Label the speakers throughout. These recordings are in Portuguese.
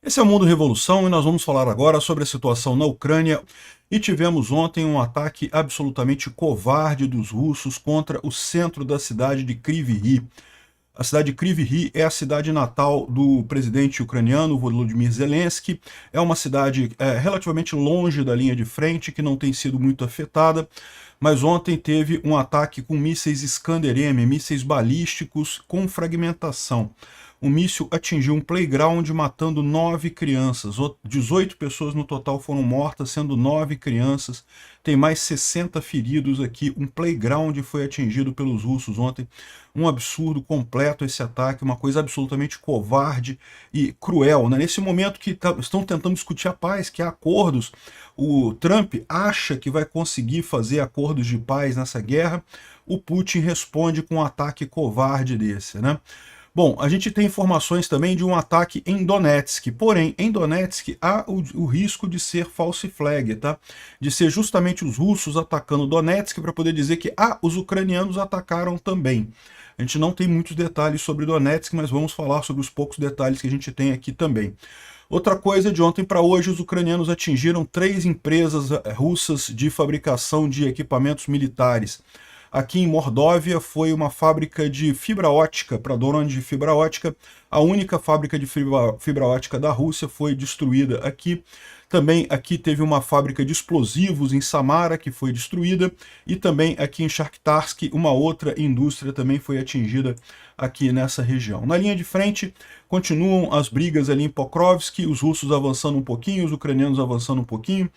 Speaker 1: Esse é o Mundo Revolução e nós vamos falar agora sobre a situação na Ucrânia. E tivemos ontem um ataque absolutamente covarde dos russos contra o centro da cidade de Kryvyi Rih. A cidade de Kryvyi Rih é a cidade natal do presidente ucraniano Volodymyr Zelensky. É uma cidade relativamente longe da linha de frente, que não tem sido muito afetada. Mas ontem teve um ataque com mísseis Iskander-M, mísseis balísticos com fragmentação. O míssil atingiu um playground, matando 9 crianças. 18 pessoas no total foram mortas, sendo 9 crianças. Tem mais 60 feridos aqui. Um playground foi atingido pelos russos ontem. Um absurdo completo esse ataque, uma coisa absolutamente covarde e cruel, né? Nesse momento que estão tentando discutir a paz, que há acordos, o Trump acha que vai conseguir fazer acordos de paz nessa guerra. O Putin responde com um ataque covarde desse, né? Bom, a gente tem informações também de um ataque em Donetsk, porém, em Donetsk há o risco de ser false flag, tá? De ser justamente os russos atacando Donetsk para poder dizer que os ucranianos atacaram também. A gente não tem muitos detalhes sobre Donetsk, mas vamos falar sobre os poucos detalhes que a gente tem aqui também. Outra coisa, de ontem para hoje, os ucranianos atingiram 3 empresas russas de fabricação de equipamentos militares. Aqui em Mordóvia foi uma fábrica de fibra ótica, para drone de fibra ótica. A única fábrica de fibra ótica da Rússia foi destruída aqui. Também aqui teve uma fábrica de explosivos em Samara, que foi destruída. E também aqui em Shakhtarsk, uma outra indústria também foi atingida aqui nessa região. Na linha de frente, continuam as brigas ali em Pokrovsk, os russos avançando um pouquinho, os ucranianos avançando um pouquinho.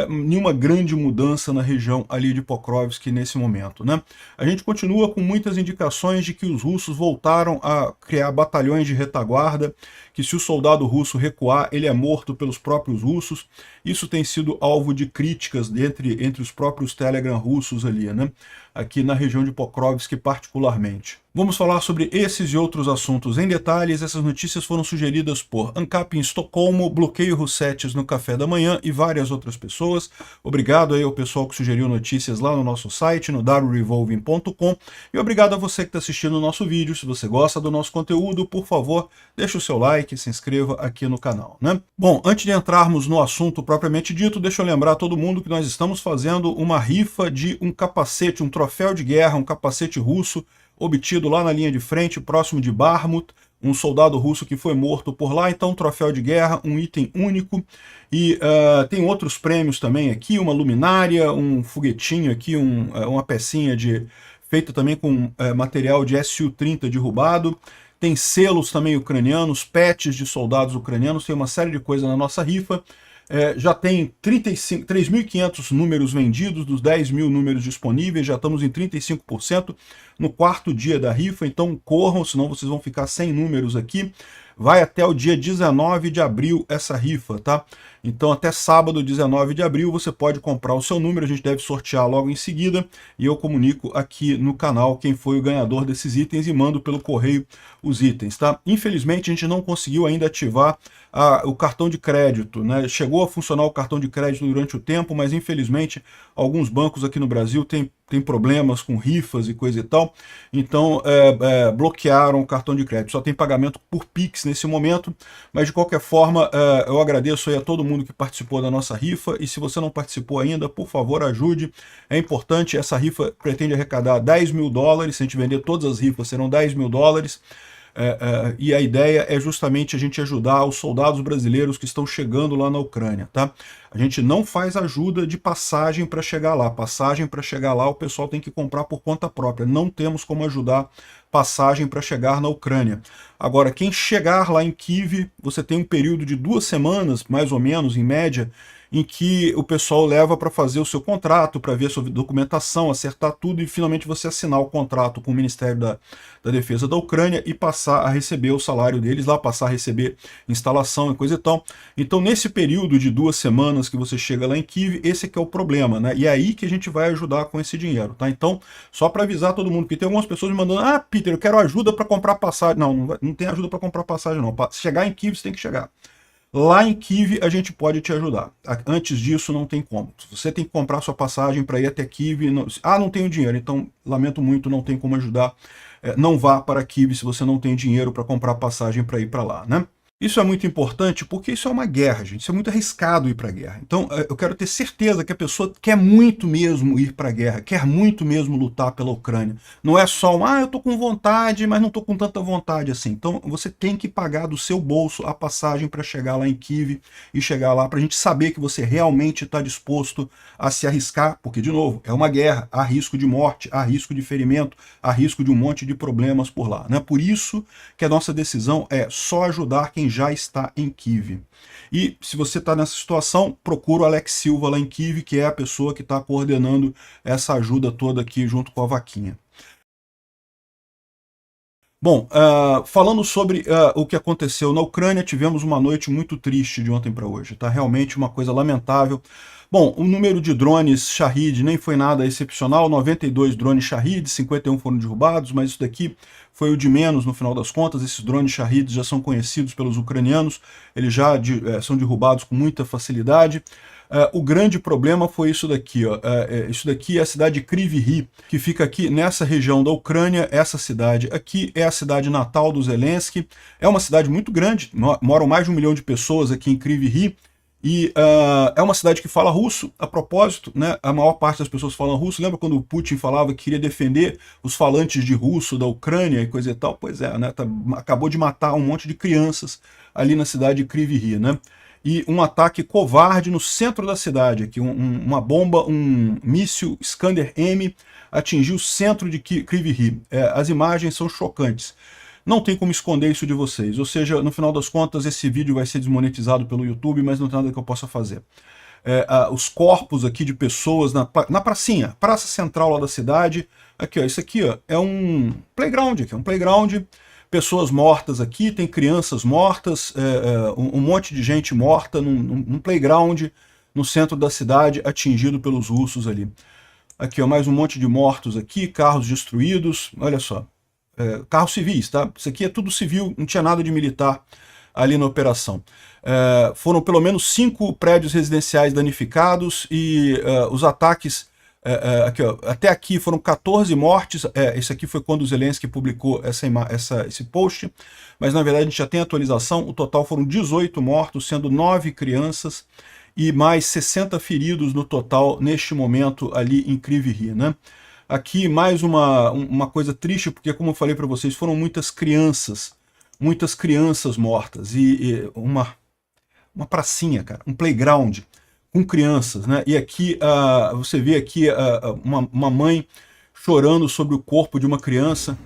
Speaker 1: Nenhuma grande mudança na região ali de Pokrovsk nesse momento, né? A gente continua com muitas indicações de que os russos voltaram a criar batalhões de retaguarda, que se o soldado russo recuar, ele é morto pelos próprios russos. Isso tem sido alvo de críticas entre os próprios Telegram russos ali, né? Aqui na região de Pokrovsk particularmente. Vamos falar sobre esses e outros assuntos em detalhes. Essas notícias foram sugeridas por ANCAP em Estocolmo, Bloqueio Russetes no Café da Manhã e várias outras pessoas. Obrigado aí ao pessoal que sugeriu notícias lá no nosso site, no wrevolving.com. E obrigado a você que está assistindo o nosso vídeo. Se você gosta do nosso conteúdo, por favor, deixe o seu like e se inscreva aqui no canal, né? Bom, antes de entrarmos no assunto propriamente dito, deixa eu lembrar a todo mundo que nós estamos fazendo uma rifa de um capacete, um troféu de guerra, um capacete russo, obtido lá na linha de frente, próximo de Bakhmut, um soldado russo que foi morto por lá. Então, um troféu de guerra, um item único. E tem outros prêmios também aqui, uma luminária, um foguetinho aqui, uma pecinha feita também com material de Su-30 derrubado. Tem selos também ucranianos, patches de soldados ucranianos, tem uma série de coisas na nossa rifa. Já tem 3.500 números vendidos, dos 10 mil números disponíveis, já estamos em 35% no quarto dia da rifa, então corram, senão vocês vão ficar sem números aqui. Vai até o dia 19 de abril essa rifa, tá? Então até sábado, 19 de abril, você pode comprar o seu número, a gente deve sortear logo em seguida, e eu comunico aqui no canal quem foi o ganhador desses itens e mando pelo correio os itens, tá? Infelizmente a gente não conseguiu ainda ativar o cartão de crédito, né? Chegou a funcionar o cartão de crédito durante o tempo, mas infelizmente alguns bancos aqui no Brasil têm problemas com rifas e coisa e tal, então bloquearam o cartão de crédito. Só tem pagamento por Pix nesse momento, mas de qualquer forma eu agradeço aí a todo mundo que participou da nossa rifa, e se você não participou ainda, por favor, ajude. É importante, essa rifa pretende arrecadar 10 mil dólares, se a gente vender todas as rifas serão 10 mil dólares, e a ideia é justamente a gente ajudar os soldados brasileiros que estão chegando lá na Ucrânia, tá? A gente não faz ajuda de passagem para chegar lá. Passagem para chegar lá o pessoal tem que comprar por conta própria. Não temos como ajudar passagem para chegar na Ucrânia. Agora, quem chegar lá em Kyiv, você tem um período de 2 semanas, mais ou menos, em média, em que o pessoal leva para fazer o seu contrato, para ver a sua documentação, acertar tudo e finalmente você assinar o contrato com o Ministério da Defesa da Ucrânia e passar a receber o salário deles lá, passar a receber instalação e coisa e tal. Então, nesse período de 2 semanas que você chega lá em Kyiv, esse que é o problema, né? E é aí que a gente vai ajudar com esse dinheiro, tá? Então, só para avisar todo mundo, porque tem algumas pessoas me mandando: ah, Peter, eu quero ajuda para comprar passagem. Não tem ajuda para comprar passagem, não. Para chegar em Kyiv, você tem que chegar. Lá em Kyiv a gente pode te ajudar. Antes disso não tem como. Você tem que comprar sua passagem para ir até Kyiv. Não tenho dinheiro, então lamento muito, não tem como ajudar. Não vá para Kyiv se você não tem dinheiro para comprar passagem para ir para lá, né? Isso é muito importante porque isso é uma guerra, gente. Isso é muito arriscado ir para a guerra. Então, eu quero ter certeza que a pessoa quer muito mesmo ir para a guerra, quer muito mesmo lutar pela Ucrânia. Não é só eu tô com vontade, mas não tô com tanta vontade assim. Então, você tem que pagar do seu bolso a passagem para chegar lá em Kiev e chegar lá para a gente saber que você realmente está disposto a se arriscar, porque, de novo, é uma guerra. Há risco de morte, há risco de ferimento, há risco de um monte de problemas por lá, né? Por isso que a nossa decisão é só ajudar quem já está em Kiev. E se você está nessa situação, procura o Alex Silva lá em Kiev, que é a pessoa que está coordenando essa ajuda toda aqui junto com a vaquinha. Bom, falando sobre o que aconteceu na Ucrânia, tivemos uma noite muito triste de ontem para hoje, tá? Realmente uma coisa lamentável. Bom, o número de drones Shahid nem foi nada excepcional, 92 drones Shahid, 51 foram derrubados, mas isso daqui foi o de menos no final das contas. Esses drones Shahid já são conhecidos pelos ucranianos, eles já são derrubados com muita facilidade. O grande problema foi isso daqui, ó. Isso daqui é a cidade de Kryvyi Rih, que fica aqui nessa região da Ucrânia. Essa cidade aqui é a cidade natal do Zelensky. É uma cidade muito grande, moram mais de 1 milhão de pessoas aqui em Kryvyi Rih. E é uma cidade que fala russo, a propósito, né? A maior parte das pessoas falam russo. Lembra quando o Putin falava que queria defender os falantes de russo da Ucrânia e coisa e tal? Pois é, né? Acabou de matar um monte de crianças ali na cidade de Kryvyi Rih, né? E um ataque covarde no centro da cidade, aqui uma bomba, um míssil Iskander-M atingiu o centro de Kryvyi Rih. As imagens são chocantes. Não tem como esconder isso de vocês, ou seja, no final das contas esse vídeo vai ser desmonetizado pelo YouTube, mas não tem nada que eu possa fazer. Os corpos aqui de pessoas na pracinha, praça central lá da cidade, aqui ó, isso aqui ó, é um playground, aqui, um playground, pessoas mortas aqui, tem crianças mortas, um monte de gente morta num playground no centro da cidade, atingido pelos russos ali. Aqui ó, mais um monte de mortos aqui, carros destruídos, olha só. Carros civis, tá? Isso aqui é tudo civil, não tinha nada de militar ali na operação. Foram pelo menos 5 prédios residenciais danificados e os ataques, aqui, ó, até aqui foram 14 mortes. Esse aqui foi quando o Zelensky publicou esse post, mas na verdade a gente já tem atualização. O total foram 18 mortos, sendo 9 crianças e mais 60 feridos no total neste momento ali em Kryvyi Rih, né? Aqui mais uma coisa triste, porque como eu falei para vocês, foram muitas crianças mortas e uma pracinha, cara, um playground com crianças, né? E aqui você vê aqui uma mãe chorando sobre o corpo de uma criança.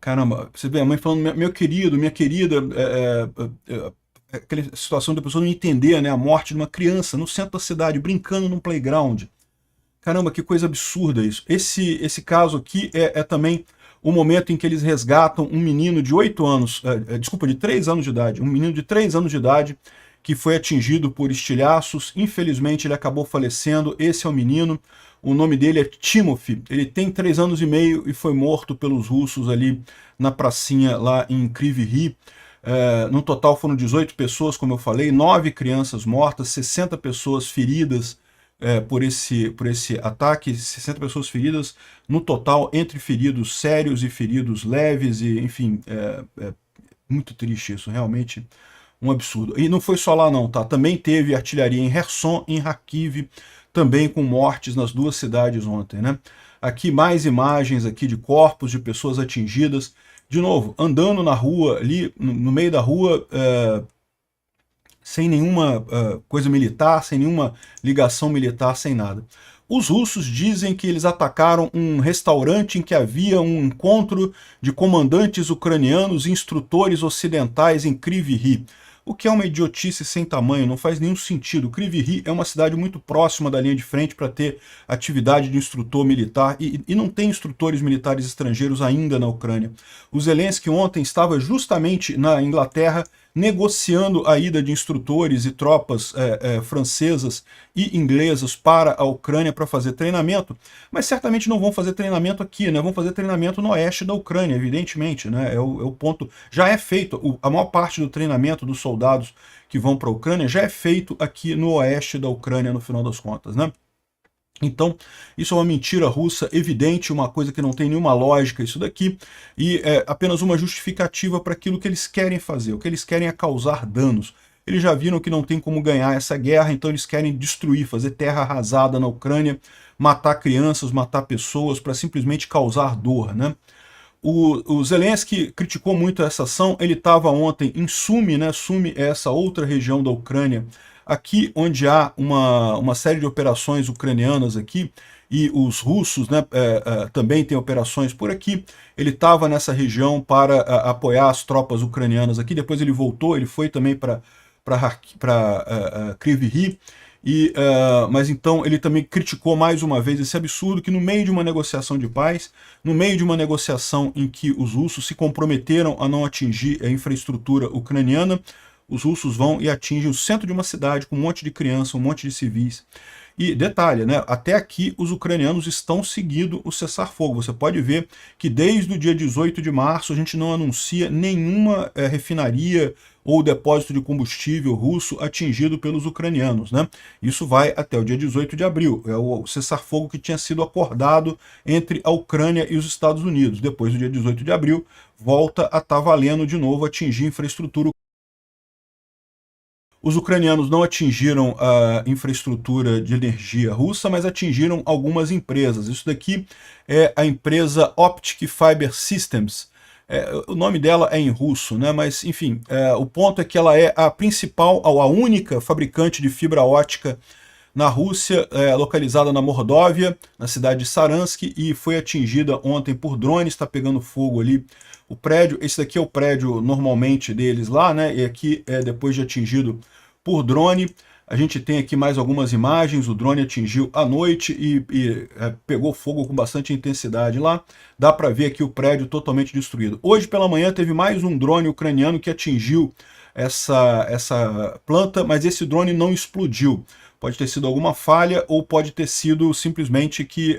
Speaker 1: Caramba, você vê a mãe falando, meu querido, minha querida, aquela situação da pessoa não entender, né, a morte de uma criança no centro da cidade, brincando num playground. Caramba, que coisa absurda isso. Esse caso aqui é também o momento em que eles resgatam um menino de 8 anos, de 3 anos de idade, um menino de 3 anos de idade, que foi atingido por estilhaços. Infelizmente ele acabou falecendo. Esse é o menino, o nome dele é Timothy, ele tem 3 anos e meio e foi morto pelos russos ali na pracinha lá em Kryvyi Rih. No total foram 18 pessoas, como eu falei, 9 crianças mortas, 60 pessoas feridas por esse ataque, 60 pessoas feridas no total, entre feridos sérios e feridos leves, e enfim, muito triste isso, realmente um absurdo. E não foi só lá não, tá? Também teve artilharia em Kherson, em Kharkiv, também com mortes nas 2 cidades ontem, né? Aqui mais imagens aqui de corpos de pessoas atingidas, de novo, andando na rua, ali no meio da rua, sem nenhuma coisa militar, sem nenhuma ligação militar, sem nada. Os russos dizem que eles atacaram um restaurante em que havia um encontro de comandantes ucranianos e instrutores ocidentais em Kryvyi Rih. O que é uma idiotice sem tamanho, não faz nenhum sentido. Kryvyi Rih é uma cidade muito próxima da linha de frente para ter atividade de instrutor militar e não tem instrutores militares estrangeiros ainda na Ucrânia. O Zelensky ontem estava justamente na Inglaterra negociando a ida de instrutores e tropas francesas e inglesas para a Ucrânia para fazer treinamento, mas certamente não vão fazer treinamento aqui, né? Vão fazer treinamento no oeste da Ucrânia, evidentemente, né? É o ponto, já é feito, a maior parte do treinamento dos soldados que vão para a Ucrânia já é feito aqui no oeste da Ucrânia, no final das contas, né? Então, isso é uma mentira russa evidente, uma coisa que não tem nenhuma lógica isso daqui, e é apenas uma justificativa para aquilo que eles querem fazer. O que eles querem é causar danos. Eles já viram que não tem como ganhar essa guerra, então eles querem destruir, fazer terra arrasada na Ucrânia, matar crianças, matar pessoas, para simplesmente causar dor, né? O Zelensky criticou muito essa ação, ele estava ontem em Sumy, né? Sumy é essa outra região da Ucrânia, aqui onde há uma série de operações ucranianas aqui, e os russos, né, também têm operações por aqui. Ele estava nessa região para apoiar as tropas ucranianas aqui, depois ele voltou, ele foi também para Kryvyi Rih, mas então ele também criticou mais uma vez esse absurdo que no meio de uma negociação de paz, no meio de uma negociação em que os russos se comprometeram a não atingir a infraestrutura ucraniana, os russos vão e atingem o centro de uma cidade com um monte de criança, um monte de civis. E detalhe, né, até aqui os ucranianos estão seguindo o cessar-fogo. Você pode ver que desde o dia 18 de março a gente não anuncia nenhuma refinaria ou depósito de combustível russo atingido pelos ucranianos, né? Isso vai até o dia 18 de abril. É o cessar-fogo que tinha sido acordado entre a Ucrânia e os Estados Unidos. Depois do dia 18 de abril, volta a estar valendo de novo atingir infraestrutura. Os ucranianos não atingiram a infraestrutura de energia russa, mas atingiram algumas empresas. Isso daqui é a empresa Optic Fiber Systems. O nome dela é em russo, né? Mas enfim, o ponto é que ela é a principal, a única fabricante de fibra ótica na Rússia, localizada na Mordóvia, na cidade de Saransk, e foi atingida ontem por drones, está pegando fogo ali o prédio. Esse daqui é o prédio normalmente deles lá, né? E aqui é depois de atingido por drone. A gente tem aqui mais algumas imagens, o drone atingiu à noite e pegou fogo com bastante intensidade lá. Dá para ver aqui o prédio totalmente destruído. Hoje pela manhã teve mais um drone ucraniano que atingiu essa planta, mas esse drone não explodiu. Pode ter sido alguma falha ou pode ter sido simplesmente que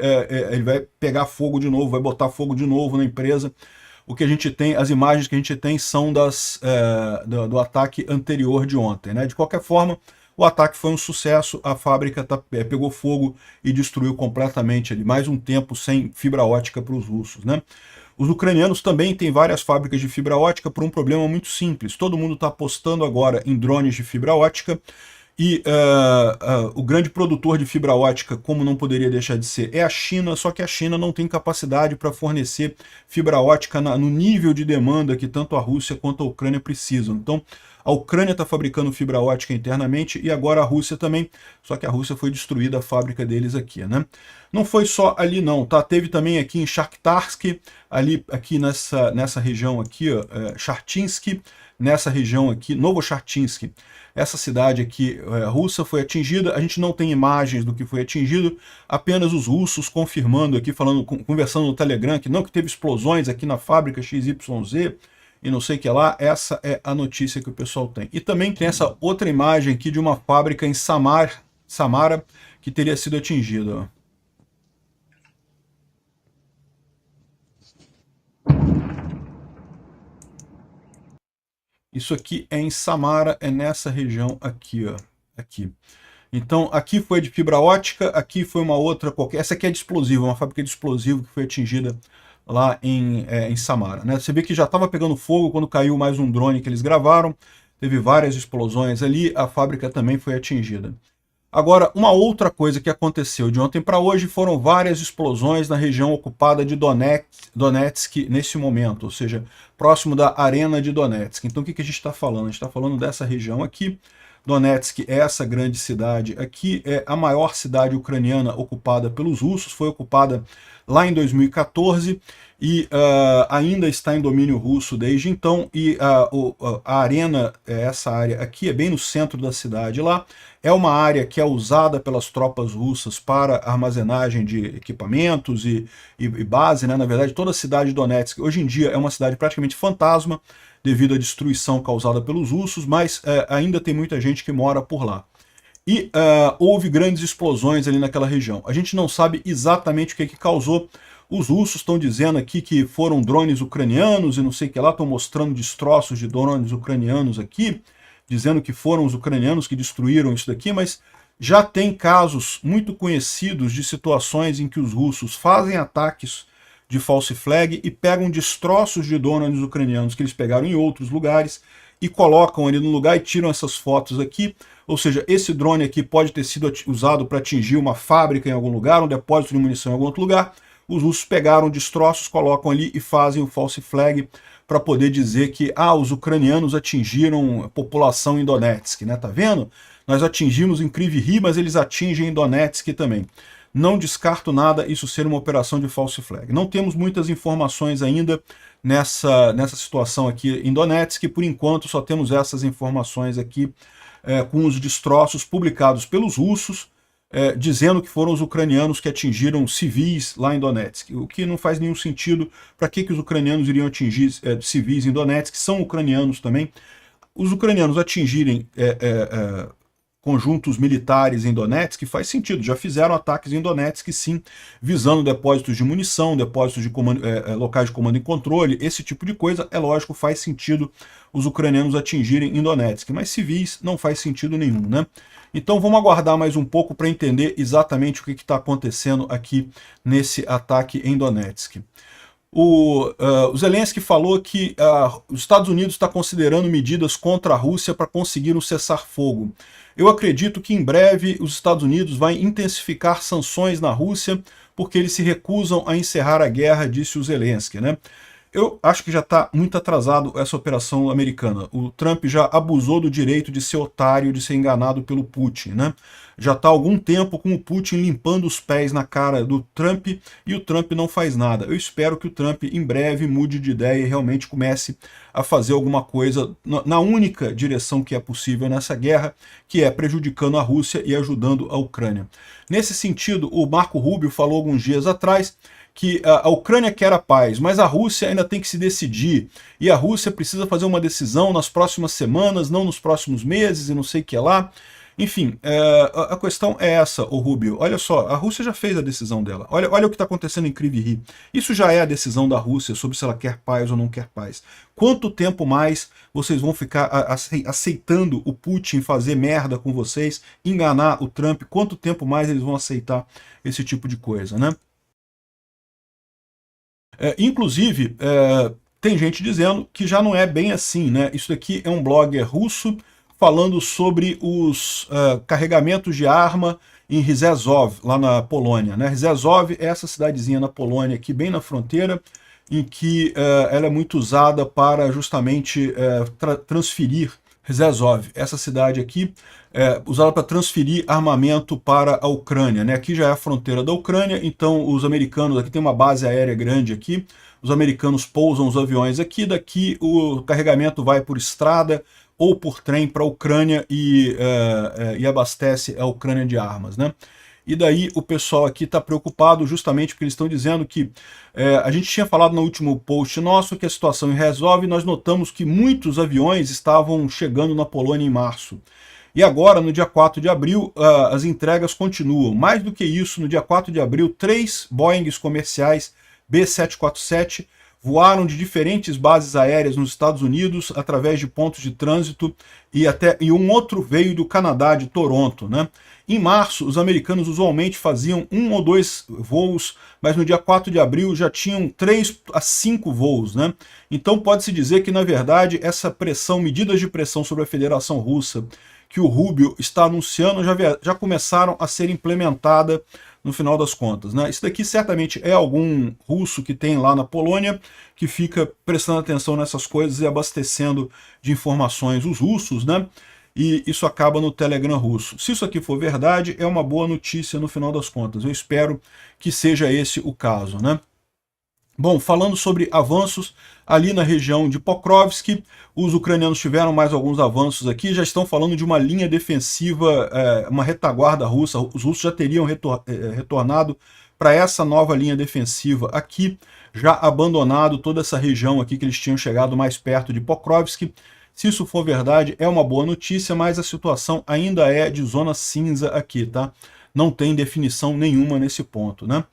Speaker 1: ele vai pegar fogo de novo, vai botar fogo de novo na empresa. O que a gente tem, as imagens que a gente tem são do ataque anterior de ontem, né? De qualquer forma, o ataque foi um sucesso, a fábrica pegou fogo e destruiu completamente ali, mais um tempo sem fibra ótica para os russos, né? Os ucranianos também têm várias fábricas de fibra ótica por um problema muito simples. Todo mundo está apostando agora em drones de fibra ótica, e o grande produtor de fibra ótica, como não poderia deixar de ser, é a China, só que a China não tem capacidade para fornecer fibra ótica no nível de demanda que tanto a Rússia quanto a Ucrânia precisam. Então, a Ucrânia está fabricando fibra ótica internamente e agora a Rússia também, só que a Rússia foi destruída a fábrica deles aqui, né? Não foi só ali não, tá? Teve também aqui em Shakhtarsk, aqui nessa região aqui, ó, Chartinsky, nessa região aqui, Novochartinsky. Essa cidade aqui russa foi atingida, a gente não tem imagens do que foi atingido, apenas os russos confirmando aqui, conversando no Telegram, que não, que teve explosões aqui na fábrica XYZ, e não sei o que lá. Essa é a notícia que o pessoal tem. E também tem essa outra imagem aqui de uma fábrica em Samara, que teria sido atingida, ó. Isso aqui é em Samara, é nessa região aqui, ó. Aqui. Então, aqui foi de fibra ótica, aqui foi uma outra qualquer. Essa aqui é de explosivo, uma fábrica de explosivo que foi atingida lá em Samara, né? Você vê que já estava pegando fogo quando caiu mais um drone que eles gravaram. Teve várias explosões ali, a fábrica também foi atingida. Agora, uma outra coisa que aconteceu de ontem para hoje foram várias explosões na região ocupada de Donetsk nesse momento, ou seja, próximo da arena de Donetsk. Então o que a gente está falando? A gente está falando dessa região aqui. Donetsk é essa grande cidade aqui, é a maior cidade ucraniana ocupada pelos russos, foi ocupada lá em 2014 e ainda está em domínio russo desde então, e a arena, essa área aqui, é bem no centro da cidade lá, é uma área que é usada pelas tropas russas para armazenagem de equipamentos e base, né? Na verdade, toda a cidade de Donetsk, hoje em dia, é uma cidade praticamente fantasma, devido à destruição causada pelos russos, mas ainda tem muita gente que mora por lá. E houve grandes explosões ali naquela região. A gente não sabe exatamente o que causou. Os russos estão dizendo aqui que foram drones ucranianos e não sei o que lá, estão mostrando destroços de drones ucranianos aqui, dizendo que foram os ucranianos que destruíram isso daqui, mas já tem casos muito conhecidos de situações em que os russos fazem ataques de false flag e pegam destroços de drones ucranianos que eles pegaram em outros lugares e colocam ali no lugar e tiram essas fotos aqui. Ou seja, esse drone aqui pode ter sido usado para atingir uma fábrica em algum lugar, um depósito de munição em algum outro lugar. Os russos pegaram destroços, colocam ali e fazem o false flag para poder dizer que os ucranianos atingiram a população em Donetsk, né? Tá vendo? Nós atingimos em Kryvyi Rih, mas eles atingem em Donetsk também. Não descarto nada isso ser uma operação de false flag. Não temos muitas informações ainda nessa situação aqui em Donetsk. Por enquanto só temos essas informações aqui com os destroços publicados pelos russos, dizendo que foram os ucranianos que atingiram civis lá em Donetsk, o que não faz nenhum sentido. Para que os ucranianos iriam atingir civis em Donetsk? São ucranianos também. Os ucranianos atingirem conjuntos militares em Donetsk faz sentido, já fizeram ataques em Donetsk sim, visando depósitos de munição, depósitos de locais de comando e controle, esse tipo de coisa, é lógico, faz sentido os ucranianos atingirem em Donetsk, mas civis não faz sentido nenhum, né? Então vamos aguardar mais um pouco para entender exatamente o que está acontecendo aqui nesse ataque em Donetsk. O Zelensky falou que os Estados Unidos está considerando medidas contra a Rússia para conseguir um cessar-fogo. Eu acredito que em breve os Estados Unidos vai intensificar sanções na Rússia porque eles se recusam a encerrar a guerra, disse o Zelensky, né? Eu acho que já está muito atrasado essa operação americana. O Trump já abusou do direito de ser otário, de ser enganado pelo Putin, né? Já está há algum tempo com o Putin limpando os pés na cara do Trump e o Trump não faz nada. Eu espero que o Trump em breve mude de ideia e realmente comece a fazer alguma coisa na única direção que é possível nessa guerra, que é prejudicando a Rússia e ajudando a Ucrânia. Nesse sentido, o Marco Rubio falou alguns dias atrás que a Ucrânia quer a paz, mas a Rússia ainda tem que se decidir, e a Rússia precisa fazer uma decisão nas próximas semanas, não nos próximos meses, e não sei o que lá. Enfim, a questão é essa, o Rubio. Olha só, a Rússia já fez a decisão dela. Olha o que está acontecendo em Kryvyi Rih. Isso já é a decisão da Rússia sobre se ela quer paz ou não quer paz. Quanto tempo mais vocês vão ficar aceitando o Putin fazer merda com vocês, enganar o Trump? Quanto tempo mais eles vão aceitar esse tipo de coisa, né? Inclusive, tem gente dizendo que já não é bem assim, né? Isso daqui é um blogger russo falando sobre os carregamentos de arma em Rzeszów, lá na Polônia, né? Rzeszów é essa cidadezinha na Polônia, aqui bem na fronteira, em que ela é muito usada para justamente transferir. Rzeszów, essa cidade aqui, usada para transferir armamento para a Ucrânia, né? Aqui já é a fronteira da Ucrânia, então os americanos, aqui tem uma base aérea grande aqui, os americanos pousam os aviões aqui, daqui o carregamento vai por estrada ou por trem para a Ucrânia e abastece a Ucrânia de armas, né? E daí o pessoal aqui está preocupado justamente porque eles estão dizendo que a gente tinha falado no último post nosso que a situação em Rzeszów, nós notamos que muitos aviões estavam chegando na Polônia em março. E agora, no dia 4 de abril, as entregas continuam. Mais do que isso, no dia 4 de abril, 3 Boeings comerciais B747 voaram de diferentes bases aéreas nos Estados Unidos através de pontos de trânsito e um outro veio do Canadá, de Toronto, né? Em março, os americanos usualmente faziam 1 ou 2 voos, mas no dia 4 de abril já tinham 3 a 5 voos, né? Então pode-se dizer que, na verdade, essa pressão, medidas de pressão sobre a Federação Russa, que o Rubio está anunciando, já começaram a ser implementadas no final das contas, né? Isso daqui certamente é algum russo que tem lá na Polônia, que fica prestando atenção nessas coisas e abastecendo de informações os russos, né? E isso acaba no Telegram russo. Se isso aqui for verdade, é uma boa notícia no final das contas. Eu espero que seja esse o caso, né? Bom, falando sobre avanços, ali na região de Pokrovsk, os ucranianos tiveram mais alguns avanços aqui, já estão falando de uma linha defensiva, uma retaguarda russa, os russos já teriam retornado para essa nova linha defensiva aqui já abandonado toda essa região aqui que eles tinham chegado mais perto de Pokrovsk. Se isso for verdade, é uma boa notícia, mas a situação ainda é de zona cinza aqui, tá? Não tem definição nenhuma nesse ponto, né?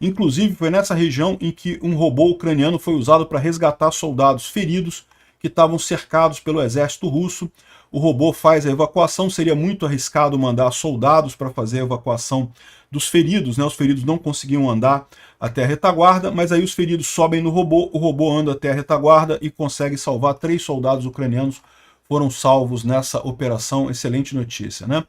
Speaker 1: Inclusive, foi nessa região em que um robô ucraniano foi usado para resgatar soldados feridos que estavam cercados pelo exército russo. O robô faz a evacuação, seria muito arriscado mandar soldados para fazer a evacuação dos feridos, né? Os feridos não conseguiam andar até a retaguarda, mas aí os feridos sobem no robô, o robô anda até a retaguarda e consegue salvar 3 soldados ucranianos, foram salvos nessa operação, excelente notícia, né?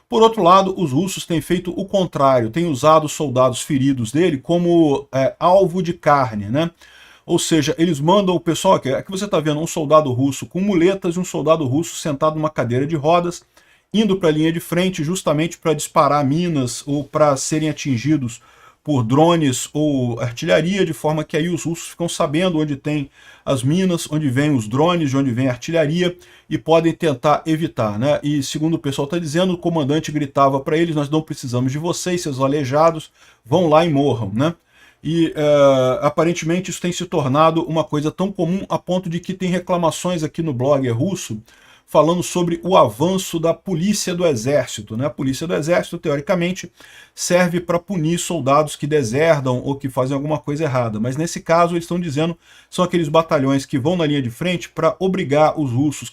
Speaker 1: Por outro lado, os russos têm feito o contrário, têm usado os soldados feridos dele como alvo de carne, né? Ou seja, eles mandam o pessoal, aqui você está vendo um soldado russo com muletas e um soldado russo sentado numa cadeira de rodas, indo para a linha de frente justamente para disparar minas ou para serem atingidos por drones ou artilharia, de forma que aí os russos ficam sabendo onde tem as minas, onde vem os drones, de onde vem a artilharia, e podem tentar evitar, né? E segundo o pessoal está dizendo, o comandante gritava para eles: nós não precisamos de vocês, seus aleijados, vão lá e morram, né? E aparentemente isso tem se tornado uma coisa tão comum a ponto de que tem reclamações aqui no blog russo falando sobre o avanço da polícia do exército, né? A polícia do exército, teoricamente, serve para punir soldados que deserdam ou que fazem alguma coisa errada, mas nesse caso eles estão dizendo são aqueles batalhões que vão na linha de frente para obrigar os russos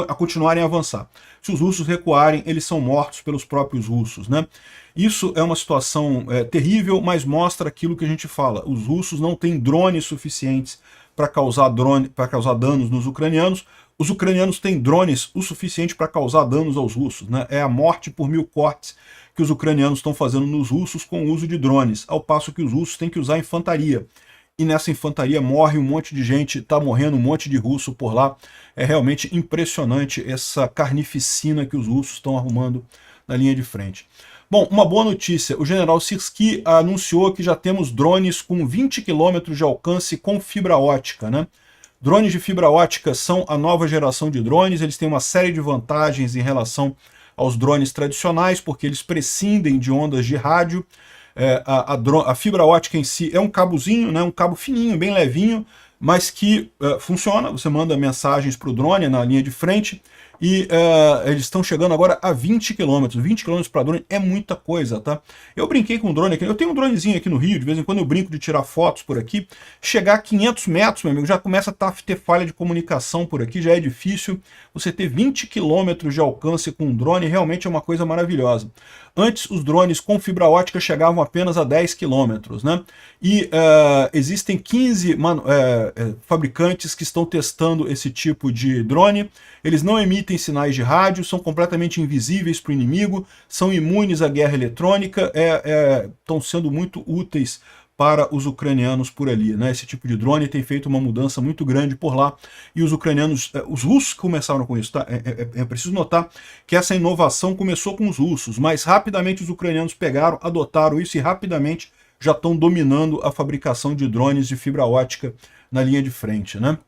Speaker 1: a continuarem a avançar. Se os russos recuarem, eles são mortos pelos próprios russos, né? Isso é uma situação terrível, mas mostra aquilo que a gente fala. Os russos não têm drones suficientes para causar danos nos ucranianos. Os ucranianos têm drones o suficiente para causar danos aos russos, né? É a morte por 1000 cortes que os ucranianos estão fazendo nos russos com o uso de drones, ao passo que os russos têm que usar infantaria. E nessa infantaria morre um monte de gente, está morrendo um monte de russo por lá. É realmente impressionante essa carnificina que os russos estão arrumando na linha de frente. Bom, uma boa notícia, o general Sirski anunciou que já temos drones com 20 km de alcance com fibra ótica, né? Drones de fibra ótica são a nova geração de drones, eles têm uma série de vantagens em relação aos drones tradicionais, porque eles prescindem de ondas de rádio. A fibra ótica em si é um cabozinho, né, um cabo fininho, bem levinho, mas que funciona. Você manda mensagens para o drone na linha de frente e eles estão chegando agora a 20 km. 20 km para drone é muita coisa, tá? Eu brinquei com um drone aqui, eu tenho um dronezinho aqui no Rio, de vez em quando eu brinco de tirar fotos por aqui. Chegar a 500 metros, meu amigo, já começa a ter falha de comunicação por aqui, já é difícil. Você ter 20 km de alcance com um drone realmente é uma coisa maravilhosa. Antes, os drones com fibra ótica chegavam apenas a 10 km, né? E existem 15 fabricantes que estão testando esse tipo de drone. Eles não emitem sinais de rádio, são completamente invisíveis para o inimigo, são imunes à guerra eletrônica, estão sendo muito úteis para os ucranianos por ali, né? Esse tipo de drone tem feito uma mudança muito grande por lá, e os ucranianos, os russos começaram com isso, tá? É preciso notar que essa inovação começou com os russos, mas rapidamente os ucranianos pegaram, adotaram isso e rapidamente já estão dominando a fabricação de drones de fibra ótica na linha de frente, né?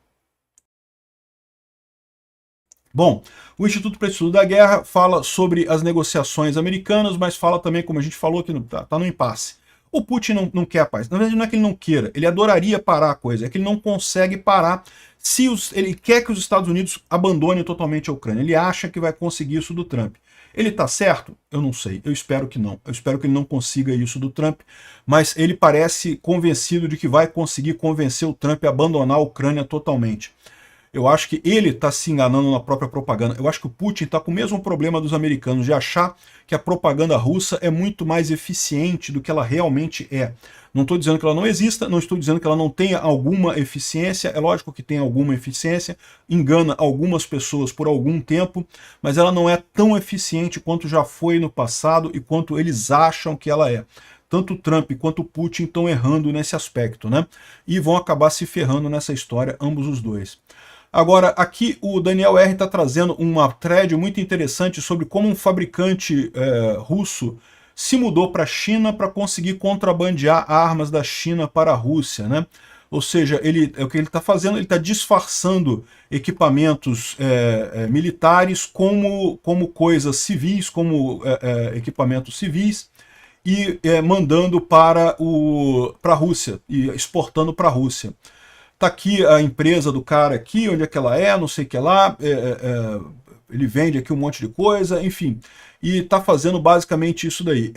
Speaker 1: Bom, o Instituto para o Estudo da Guerra fala sobre as negociações americanas, mas fala também, como a gente falou, que está no impasse. O Putin não quer a paz. Na verdade, não é que ele não queira, ele adoraria parar a coisa, é que ele não consegue parar se ele quer que os Estados Unidos abandonem totalmente a Ucrânia. Ele acha que vai conseguir isso do Trump. Ele está certo? Eu não sei, eu espero que não. Eu espero que ele não consiga isso do Trump, mas ele parece convencido de que vai conseguir convencer o Trump a abandonar a Ucrânia totalmente. Eu acho que ele está se enganando na própria propaganda. Eu acho que o Putin está com o mesmo problema dos americanos, de achar que a propaganda russa é muito mais eficiente do que ela realmente é. Não estou dizendo que ela não exista, não estou dizendo que ela não tenha alguma eficiência, é lógico que tem alguma eficiência, engana algumas pessoas por algum tempo, mas ela não é tão eficiente quanto já foi no passado e quanto eles acham que ela é. Tanto o Trump quanto o Putin estão errando nesse aspecto, né? E vão acabar se ferrando nessa história, ambos os dois. Agora, aqui o Daniel R. está trazendo uma thread muito interessante sobre como um fabricante russo se mudou para a China para conseguir contrabandear armas da China para a Rússia, né? Ou seja, o que ele está fazendo, ele está disfarçando equipamentos militares como coisas civis, como equipamentos civis, e mandando para a Rússia, e exportando para a Rússia. Tá aqui a empresa do cara aqui, onde é que ela é, não sei o que lá, ele vende aqui um monte de coisa, enfim, e está fazendo basicamente isso daí.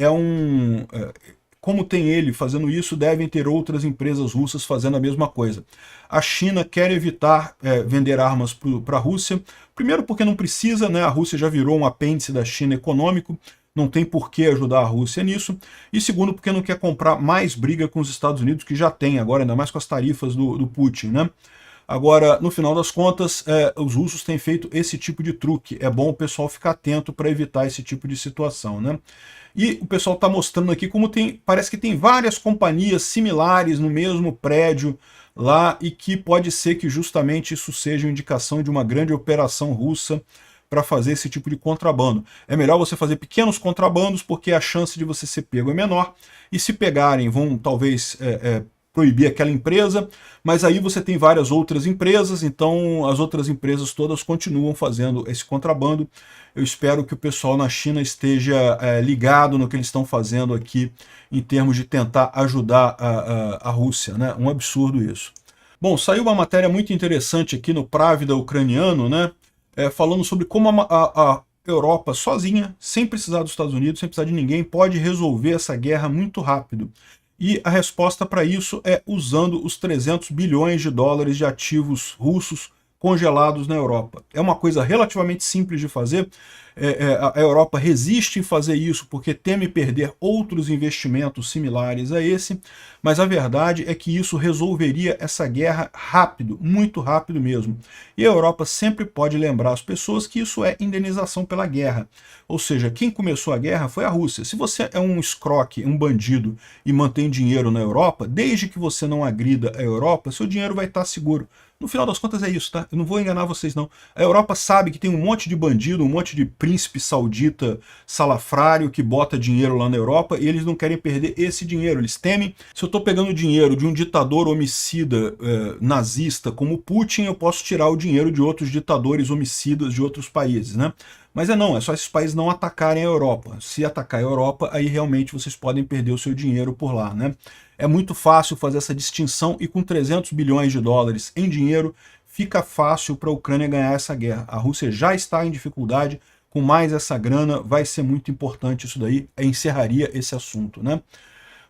Speaker 1: Como tem ele fazendo isso, devem ter outras empresas russas fazendo a mesma coisa. A China quer evitar vender armas para a Rússia, primeiro porque não precisa, né? A Rússia já virou um apêndice da China econômico, não tem por que ajudar a Rússia nisso, e segundo porque não quer comprar mais briga com os Estados Unidos, que já tem agora, ainda mais com as tarifas do Putin, né? Agora, no final das contas, os russos têm feito esse tipo de truque. É bom o pessoal ficar atento para evitar esse tipo de situação, né? E o pessoal está mostrando aqui como parece que tem várias companhias similares no mesmo prédio lá, e que pode ser que justamente isso seja uma indicação de uma grande operação russa para fazer esse tipo de contrabando. É melhor você fazer pequenos contrabandos, porque a chance de você ser pego é menor, e se pegarem vão talvez proibir aquela empresa, mas aí você tem várias outras empresas, então as outras empresas todas continuam fazendo esse contrabando. Eu espero que o pessoal na China esteja ligado no que eles estão fazendo aqui em termos de tentar ajudar a Rússia, né? Um absurdo isso. Bom, saiu uma matéria muito interessante aqui no Pravda ucraniano, né? Falando sobre como a Europa sozinha, sem precisar dos Estados Unidos, sem precisar de ninguém, pode resolver essa guerra muito rápido. E a resposta para isso é usando os 300 bilhões de dólares de ativos russos congelados na Europa. É uma coisa relativamente simples de fazer. A Europa resiste em fazer isso porque teme perder outros investimentos similares a esse, mas a verdade é que isso resolveria essa guerra rápido, muito rápido mesmo. E a Europa sempre pode lembrar as pessoas que isso é indenização pela guerra. Ou seja, quem começou a guerra foi a Rússia. Se você é um escroque, um bandido e mantém dinheiro na Europa, desde que você não agrida a Europa, seu dinheiro vai estar seguro. No final das contas é isso, tá? Eu não vou enganar vocês, não. A Europa sabe que tem um monte de bandido, um monte de príncipe saudita salafrário que bota dinheiro lá na Europa, e eles não querem perder esse dinheiro. Eles temem, se eu estou pegando dinheiro de um ditador homicida nazista como Putin, eu posso tirar o dinheiro de outros ditadores homicidas de outros países, né? Mas é só esses países não atacarem a Europa. Se atacar a Europa, aí realmente vocês podem perder o seu dinheiro por lá, né? É muito fácil fazer essa distinção, e com 300 bilhões de dólares em dinheiro, fica fácil para a Ucrânia ganhar essa guerra. A Rússia já está em dificuldade, com mais essa grana vai ser muito importante isso daí, encerraria esse assunto, né?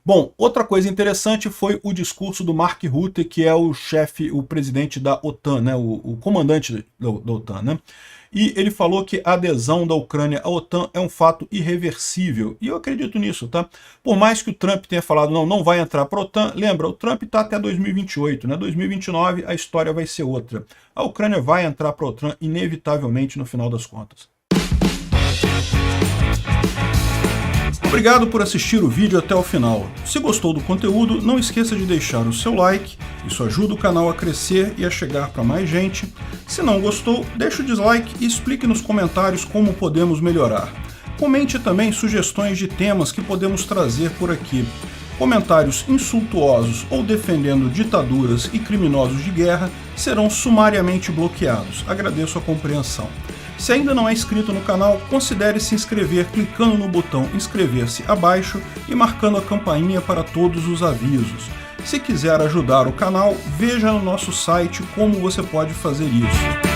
Speaker 1: Bom, outra coisa interessante foi o discurso do Mark Rutte, que é o chefe, o presidente da OTAN, né, o comandante da OTAN, né? E ele falou que a adesão da Ucrânia à OTAN é um fato irreversível. E eu acredito nisso, tá? Por mais que o Trump tenha falado não vai entrar para a OTAN, lembra, o Trump está até 2028, né? 2029 a história vai ser outra. A Ucrânia vai entrar para a OTAN inevitavelmente no final das contas. Obrigado por assistir o vídeo até o final. Se gostou do conteúdo, não esqueça de deixar o seu like, isso ajuda o canal a crescer e a chegar para mais gente. Se não gostou, deixe o dislike e explique nos comentários como podemos melhorar. Comente também sugestões de temas que podemos trazer por aqui. Comentários insultuosos ou defendendo ditaduras e criminosos de guerra serão sumariamente bloqueados. Agradeço a compreensão. Se ainda não é inscrito no canal, considere se inscrever clicando no botão inscrever-se abaixo e marcando a campainha para todos os avisos. Se quiser ajudar o canal, veja no nosso site como você pode fazer isso.